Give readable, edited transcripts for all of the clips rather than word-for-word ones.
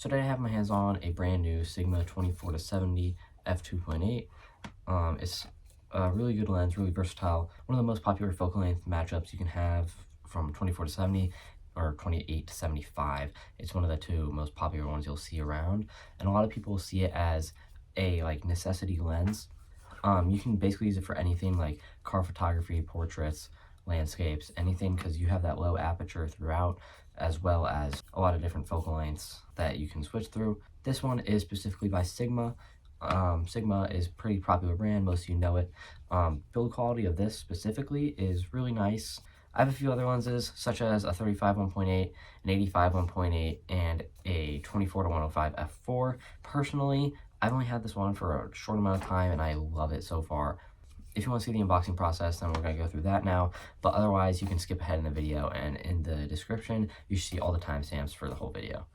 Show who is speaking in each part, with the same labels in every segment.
Speaker 1: So today I have my hands on a brand new Sigma 24-70 f2.8. It's a really good lens, really versatile. One of the most popular focal length matchups you can have from 24-70 or 28-75. It's one of the two most popular ones you'll see around, and a lot of people see it as a necessity lens. You can basically use it for anything like car photography, portraits, landscapes, anything, because you have that low aperture throughout, as well as a lot of different focal lengths that you can switch through. This one is specifically by Sigma. Sigma is a pretty popular brand, most of you know it. Build quality of this specifically is really nice. I have a few other lenses, such as a 35 1.8, an 85 1.8, and a 24-105 f4. Personally, I've only had this one for a short amount of time, and I love it so far. If you want to see the unboxing process, then we're going to go through that now. But otherwise, you can skip ahead in the video, and in the description, you should see all the timestamps for the whole video.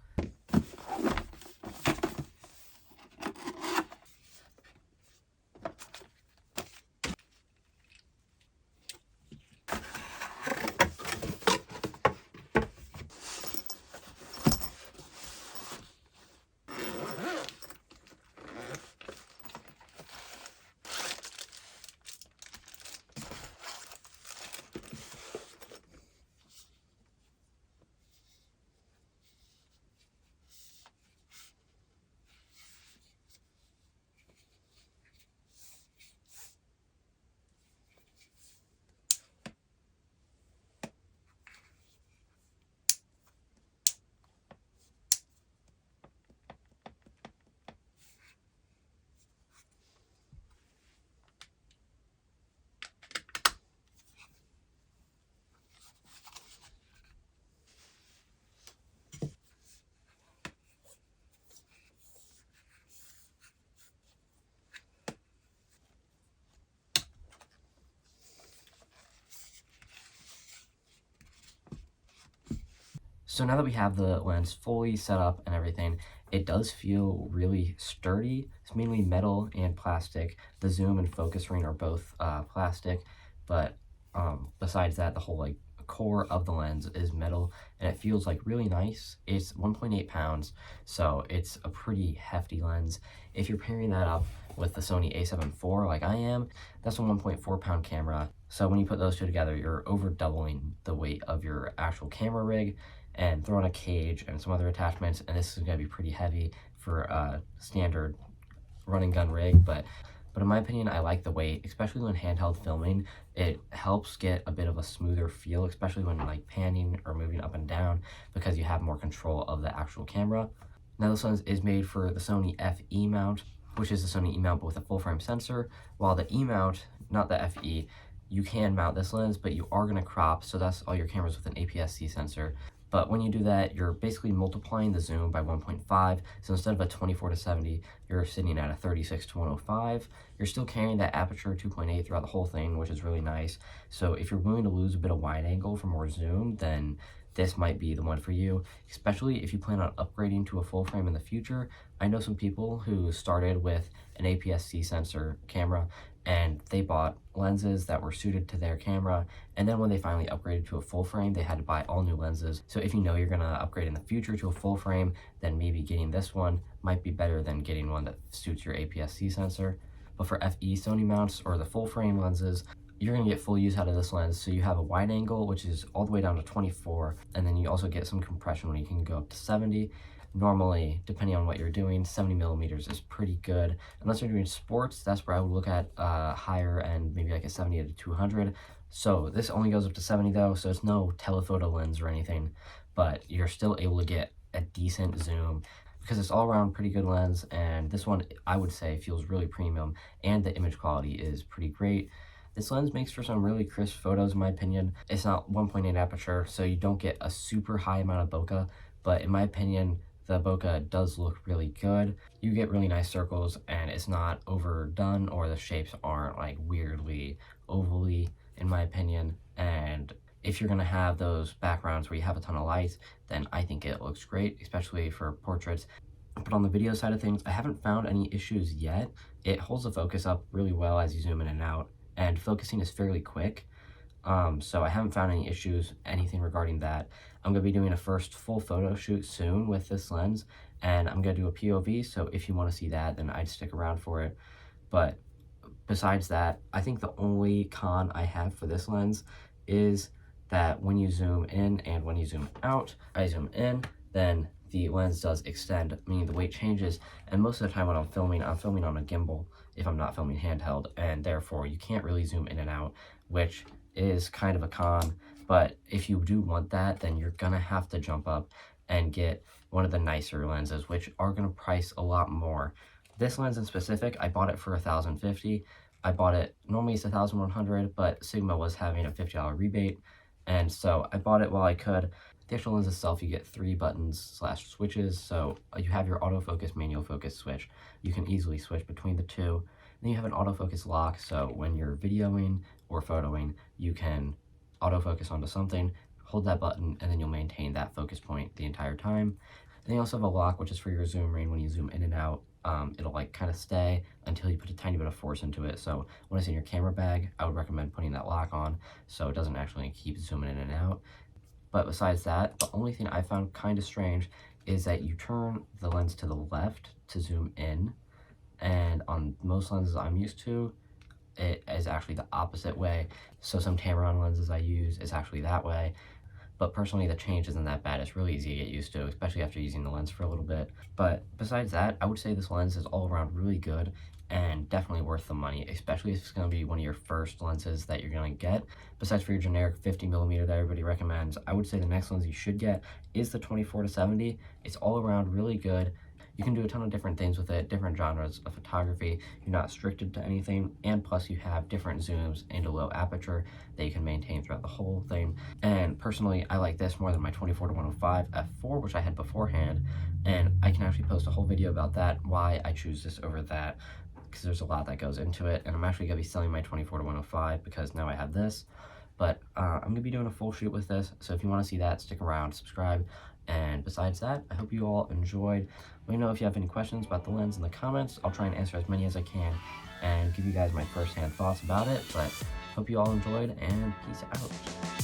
Speaker 1: So now that we have the lens fully set up and everything, it does feel really sturdy. It's mainly metal and plastic. The zoom and focus ring are both plastic, but besides that, the whole core of the lens is metal, and it feels really nice. It's 1.8 pounds, so it's a pretty hefty lens. If you're pairing that up with the Sony a7 IV like I am, that's a 1.4 pound camera. So when you put those two together, you're over doubling the weight of your actual camera rig, and throw in a cage and some other attachments, and this is going to be pretty heavy for a standard run and gun rig, but in my opinion, I like the weight, especially when handheld filming. It helps get a bit of a smoother feel, especially when panning or moving up and down, because you have more control of the actual camera. Now this lens is made for the Sony FE mount, which is the Sony E mount but with a full frame sensor, while the E mount, not the FE, you can mount this lens, but you are going to crop, so that's all your cameras with an APS-C sensor. But when you do that, you're basically multiplying the zoom by 1.5. So instead of a 24-70, you're sitting at a 36-105. You're still carrying that aperture 2.8 throughout the whole thing, which is really nice. So if you're willing to lose a bit of wide angle for more zoom, then this might be the one for you, especially if you plan on upgrading to a full frame in the future. I know some people who started with an APS-C sensor camera, and they bought lenses that were suited to their camera, and then when they finally upgraded to a full frame, they had to buy all new lenses. So if you know you're gonna upgrade in the future to a full frame, then maybe getting this one might be better than getting one that suits your APS-C sensor. But for FE Sony mounts or the full frame lenses, you're going to get full use out of this lens. So you have a wide angle, which is all the way down to 24, and then you also get some compression when you can go up to 70. Normally, depending on what you're doing, 70 millimeters is pretty good. Unless you're doing sports, that's where I would look at higher end, maybe like a 70 to 200. So this only goes up to 70 though, so it's no telephoto lens or anything, but you're still able to get a decent zoom because it's all around pretty good lens, and this one I would say feels really premium, and the image quality is pretty great. This lens makes for some really crisp photos in my opinion. It's not 1.8 aperture, so you don't get a super high amount of bokeh, but in my opinion, the bokeh does look really good. You get really nice circles, and it's not overdone, or the shapes aren't weirdly ovally, in my opinion. And if you're gonna have those backgrounds where you have a ton of lights, then I think it looks great, especially for portraits. But on the video side of things, I haven't found any issues yet. It holds the focus up really well as you zoom in and out, and focusing is fairly quick. So I haven't found any issues, anything regarding that. I'm going to be doing a first full photo shoot soon with this lens, and I'm going to do a POV, so if you want to see that, then I'd stick around for it. But besides that, I think the only con I have for this lens is that when you zoom in and when you zoom out, I zoom in, then the lens does extend, meaning the weight changes. And most of the time when I'm filming on a gimbal if I'm not filming handheld, and therefore you can't really zoom in and out, which is kind of a con. But if you do want that, then you're gonna have to jump up and get one of the nicer lenses, which are gonna price a lot more. This lens in specific, I bought it for $1,050. I bought it, normally it's $1,100, but Sigma was having a $50 rebate, and so I bought it while I could. The actual lens itself, you get 3 buttons slash switches, so you have your autofocus, manual focus switch. You can easily switch between the two. Then you have an autofocus lock, so when you're videoing or photoing, you can autofocus onto something, hold that button, and then you'll maintain that focus point the entire time. And you also have a lock, which is for your zoom ring. When you zoom in and out, it'll like kind of stay until you put a tiny bit of force into it. So when it's in your camera bag, I would recommend putting that lock on so it doesn't actually keep zooming in and out. But besides that, the only thing I found kind of strange is that you turn the lens to the left to zoom in, and on most lenses I'm used to, it is actually the opposite way. So some Tamron lenses I use is actually that way. But personally, the change isn't that bad. It's really easy to get used to, especially after using the lens for a little bit. But besides that, I would say this lens is all around really good and definitely worth the money, especially if it's going to be one of your first lenses that you're going to get. Besides for your generic 50mm that everybody recommends, I would say the next lens you should get is the 24-70. It's all around really good. You can do a ton of different things with it, different genres of photography. You're not restricted to anything, and plus you have different zooms and a low aperture that you can maintain throughout the whole thing. And personally, I like this more than my 24-105 f4, which I had beforehand, and I can actually post a whole video about that, why I choose this over that, because there's a lot that goes into it. And I'm actually going to be selling my 24-105 because now I have this. But I'm going to be doing a full shoot with this, so if you want to see that, stick around, subscribe. And besides that, I hope you all enjoyed. Let me know if you have any questions about the lens in the comments. I'll try and answer as many as I can and give you guys my first-hand thoughts about it. But hope you all enjoyed, and peace out.